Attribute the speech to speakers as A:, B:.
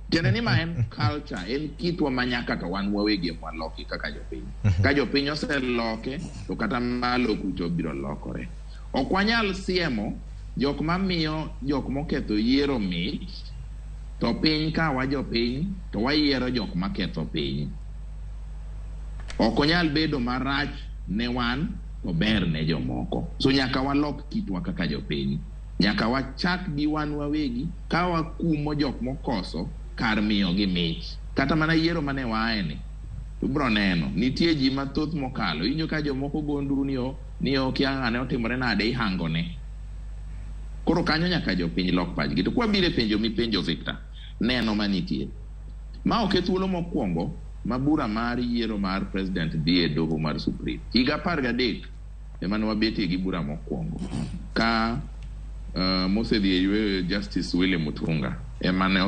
A: Tiende ni ma en culture, en kitwa manyaka to wan wawegi waloki kaka jopiny. Ka jopiny oseloke, to kata malo kucho biro lokore. Ok wanyal siemo jok mamiyo jok moketho yiero mich, to piny ka wa jopiny, to wayiero jok maketho piny. Ok onyal bedo marach ne wan, to ber ne jomoko. So nyaka walok kitwa kaka jopiny. Nyaka wachak gi wan wawegi, ka wakumo jok mokoso, kar miyo gi mich. Kata mana yiero mane waene. Ubro neno, nitie ji mathoth mokalo. Inyo ka jomoko gonduru niyo kiangane otimore nade ihangone. Koro kanyo nyaka jopiny lok pachgi. To kwa bire penjo mi penjo Victor, neno manitie. Ma oke thuolo mokwongo, mabura mar yiero mar president dhi e doho mar Supreme. Higa 13 ema ne wabetie gi bura mokwongo. Ka mosedhi e yweyo Justice William Mutunga ema ne